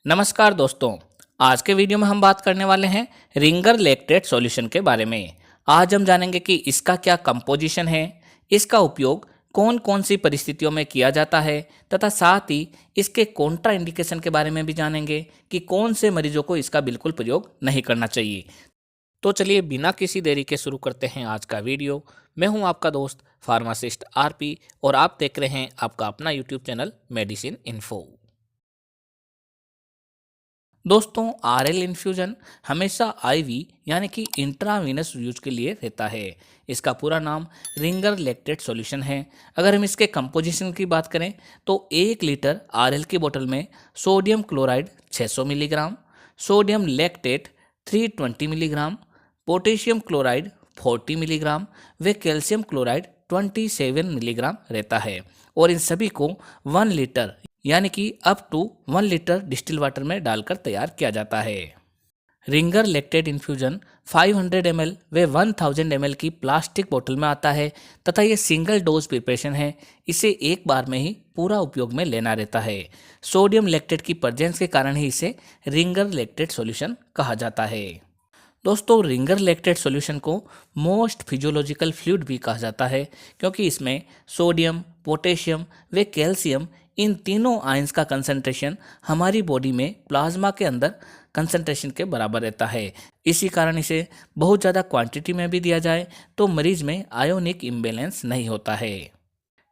नमस्कार दोस्तों। आज के वीडियो में हम बात करने वाले हैं रिंगर लैक्टेट सॉल्यूशन के बारे में। आज हम जानेंगे कि इसका क्या कंपोजिशन है, इसका उपयोग कौन कौन सी परिस्थितियों में किया जाता है तथा साथ ही इसके कॉन्ट्रा इंडिकेशन के बारे में भी जानेंगे कि कौन से मरीजों को इसका बिल्कुल प्रयोग नहीं करना चाहिए। तो चलिए बिना किसी देरी के शुरू करते हैं आज का वीडियो। मैं हूं आपका दोस्त फार्मासिस्ट आरपी और आप देख रहे हैं आपका अपना यूट्यूब चैनल मेडिसिन इन्फो। दोस्तों, आरएल इन्फ्यूजन हमेशा आईवी यानी कि इंट्रावीनस यूज के लिए रहता है। इसका पूरा नाम रिंगर लैक्टेट सॉल्यूशन है। अगर हम इसके कंपोजिशन की बात करें तो 1 लीटर आरएल की बोतल में sodium chloride 600 milligram, sodium lactate 320 milligram, potassium chloride 40 milligram व कैल्शियम क्लोराइड 27 मिलीग्राम रहता है और इन सभी को 1 लीटर यानी कि up to 1 litre distil water में डालकर तैयार किया जाता है। रिंगर लैक्टेट इन्फ्यूजन 500 ml व 1000 ml की प्लास्टिक बोतल में आता है तथा ये सिंगल डोज प्रिपरेशन है। इसे एक बार में ही पूरा उपयोग में लेना रहता है। सोडियम लैक्टेट की प्रेजेंस के कारण ही इसे रिंगर लैक्टेट सॉल्यूशन कहा जाता है। दोस्तों, रिंगर लैक्टेट सॉल्यूशन को मोस्ट फिजियोलॉजिकल फ्लूइड भी कहा जाता है क्योंकि इसमें सोडियम, पोटेशियम व कैल्शियम इन तीनों आयंस का कंसंट्रेशन हमारी बॉडी में प्लाज्मा के अंदर कंसंट्रेशन के बराबर रहता है। इसी कारण इसे बहुत ज़्यादा क्वांटिटी में भी दिया जाए तो मरीज में आयोनिक इम्बैलेंस नहीं होता है।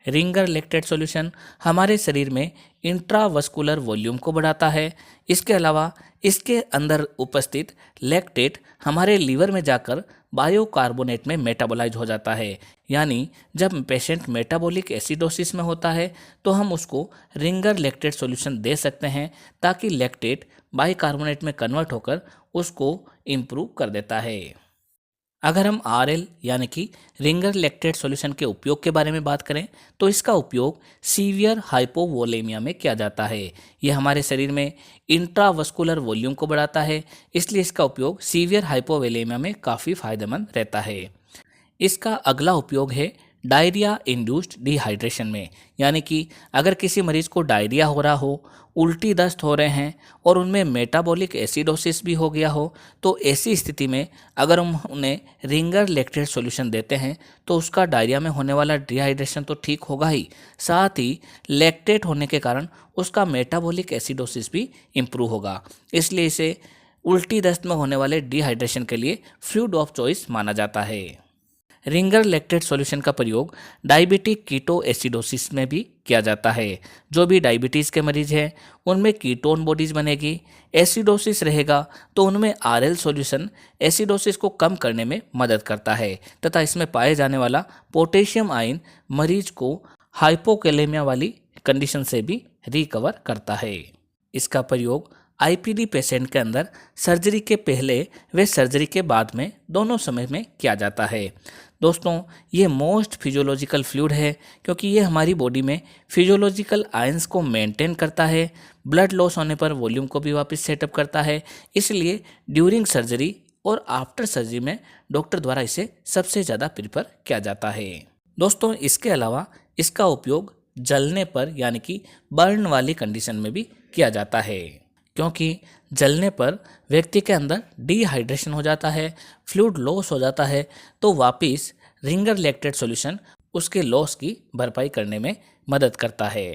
रिंगर लैक्टेट सॉल्यूशन हमारे शरीर में इंट्रावस्कुलर वॉल्यूम को बढ़ाता है। इसके अलावा इसके अंदर उपस्थित लैक्टेट हमारे लीवर में जाकर बायोकार्बोनेट में मेटाबोलाइज हो जाता है। यानी जब पेशेंट मेटाबॉलिक एसिडोसिस में होता है तो हम उसको रिंगर लैक्टेट सॉल्यूशन दे सकते हैं ताकि लैक्टेट बाइकार्बोनेट में कन्वर्ट होकर उसको इम्प्रूव कर देता है। अगर हम आरएल यानी कि रिंगर लैक्टेट सॉल्यूशन के उपयोग के बारे में बात करें तो इसका उपयोग सीवियर हाइपोवोलेमिया में किया जाता है। यह हमारे शरीर में इंट्रावस्कुलर वॉल्यूम को बढ़ाता है, इसलिए इसका उपयोग सीवियर हाइपोवोलेमिया में काफ़ी फायदेमंद रहता है। इसका अगला उपयोग है डायरिया इंड्यूस्ड डिहाइड्रेशन में, यानी कि अगर किसी मरीज को डायरिया हो रहा हो, उल्टी दस्त हो रहे हैं और उनमें मेटाबॉलिक एसिडोसिस भी हो गया हो तो ऐसी स्थिति में अगर हम उन्हें रिंगर लैक्टेट सॉल्यूशन देते हैं तो उसका डायरिया में होने वाला डिहाइड्रेशन तो ठीक होगा ही, साथ ही लैक्टेट होने के कारण उसका मेटाबॉलिक एसिडोसिस भी इम्प्रूव होगा। इसलिए इसे उल्टी दस्त में होने वाले डिहाइड्रेशन के लिए फ्लूइड ऑफ चॉइस माना जाता है। रिंगर लैक्टेट सॉल्यूशन का प्रयोग डायबिटिक कीटो एसिडोसिस में भी किया जाता है। जो भी डायबिटीज़ के मरीज हैं उनमें कीटोन बॉडीज बनेगी, एसिडोसिस रहेगा तो उनमें आरएल सॉल्यूशन एसिडोसिस को कम करने में मदद करता है तथा इसमें पाए जाने वाला पोटेशियम आयन मरीज को हाइपोकैलेमिया वाली कंडीशन से भी रिकवर करता है। इसका प्रयोग आईपीडी पेशेंट के अंदर सर्जरी के पहले व सर्जरी के बाद में दोनों समय में किया जाता है। दोस्तों, ये मोस्ट फिजियोलॉजिकल फ्लूइड है क्योंकि ये हमारी बॉडी में फिजियोलॉजिकल आयंस को मेंटेन करता है, ब्लड लॉस होने पर वॉल्यूम को भी वापस सेटअप करता है। इसलिए ड्यूरिंग सर्जरी और आफ्टर सर्जरी में डॉक्टर द्वारा इसे सबसे ज़्यादा प्रीफर किया जाता है। दोस्तों, इसके अलावा इसका उपयोग जलने पर यानी कि बर्न वाली कंडीशन में भी किया जाता है क्योंकि जलने पर व्यक्ति के अंदर डिहाइड्रेशन हो जाता है, फ्लूइड लॉस हो जाता है तो वापस रिंगर लैक्टेट सॉल्यूशन उसके लॉस की भरपाई करने में मदद करता है।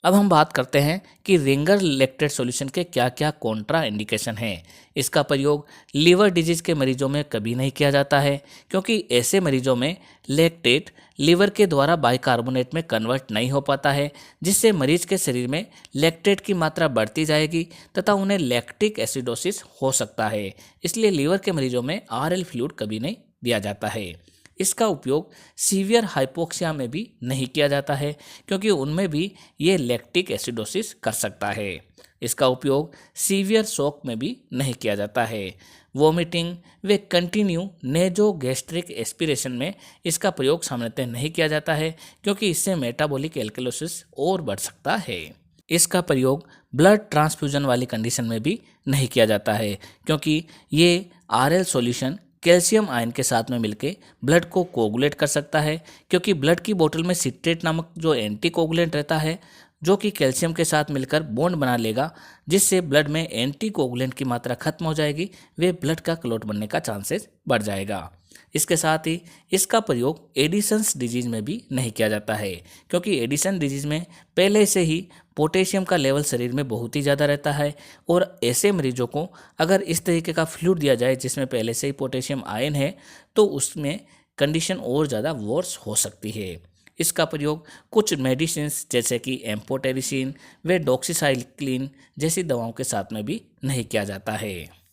अब हम बात करते हैं कि रिंगर लैक्टेट सॉल्यूशन के क्या क्या कॉन्ट्रा इंडिकेशन हैं। इसका प्रयोग लीवर डिजीज के मरीजों में कभी नहीं किया जाता है क्योंकि ऐसे मरीजों में लैक्टेट लीवर के द्वारा बाइकार्बोनेट में कन्वर्ट नहीं हो पाता है, जिससे मरीज के शरीर में लैक्टेट की मात्रा बढ़ती जाएगी तथा उन्हें लैक्टिक एसिडोसिस हो सकता है। इसलिए लीवर के मरीजों में आरएल फ्लूइड कभी नहीं दिया जाता है। इसका उपयोग सीवियर हाइपोक्सिया में भी नहीं किया जाता है क्योंकि उनमें भी ये लैक्टिक एसिडोसिस कर सकता है। इसका उपयोग सीवियर शॉक में भी नहीं किया जाता है। वोमिटिंग व कंटिन्यू नेजो गैस्ट्रिक एस्पिरेशन में इसका प्रयोग सामान्यतः नहीं किया जाता है क्योंकि इससे मेटाबॉलिक एल्कलोसिस और बढ़ सकता है। इसका प्रयोग ब्लड ट्रांसफ्यूजन वाली कंडीशन में भी नहीं किया जाता है क्योंकि ये आरएल सॉल्यूशन कैल्शियम आयन के साथ में मिलके ब्लड को कोगुलेट कर सकता है क्योंकि ब्लड की बोतल में सिट्रेट नामक जो एंटी कोगुलेंट रहता है जो कि कैल्शियम के साथ मिलकर बॉन्ड बना लेगा, जिससे ब्लड में एंटीकोगुलेंट की मात्रा खत्म हो जाएगी, वे ब्लड का क्लॉट बनने का चांसेस बढ़ जाएगा। इसके साथ ही इसका प्रयोग एडिसन्स डिजीज में भी नहीं किया जाता है, क्योंकि एडिसन डिजीज में पहले से ही पोटेशियम का लेवल शरीर में बहुत ही ज़्यादा रहता है, और ऐसे मरीजों को अगर इस तरीके का फ्लूइड दिया जाए जिसमें पहले से ही पोटेशियम आयन है, तो उसमें कंडीशन और ज़्यादा वर्स हो सकती है। इसका प्रयोग कुछ मेडिसिन जैसे कि एम्फोटेरिसिन व डॉक्सीसाइक्लिन जैसी दवाओं के साथ में भी नहीं किया जाता है।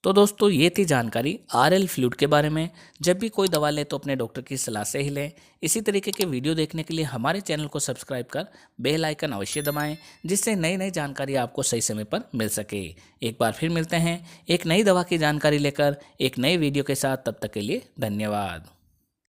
तो दोस्तों, ये थी जानकारी आरएल फ्लूइड के बारे में। जब भी कोई दवा लें तो अपने डॉक्टर की सलाह से ही लें। इसी तरीके के वीडियो देखने के लिए हमारे चैनल को सब्सक्राइब कर बेल आइकन अवश्य दबाएं, जिससे नई नई जानकारी आपको सही समय पर मिल सके। एक बार फिर मिलते हैं एक नई दवा की जानकारी लेकर एक नए वीडियो के साथ। तब तक के लिए धन्यवाद।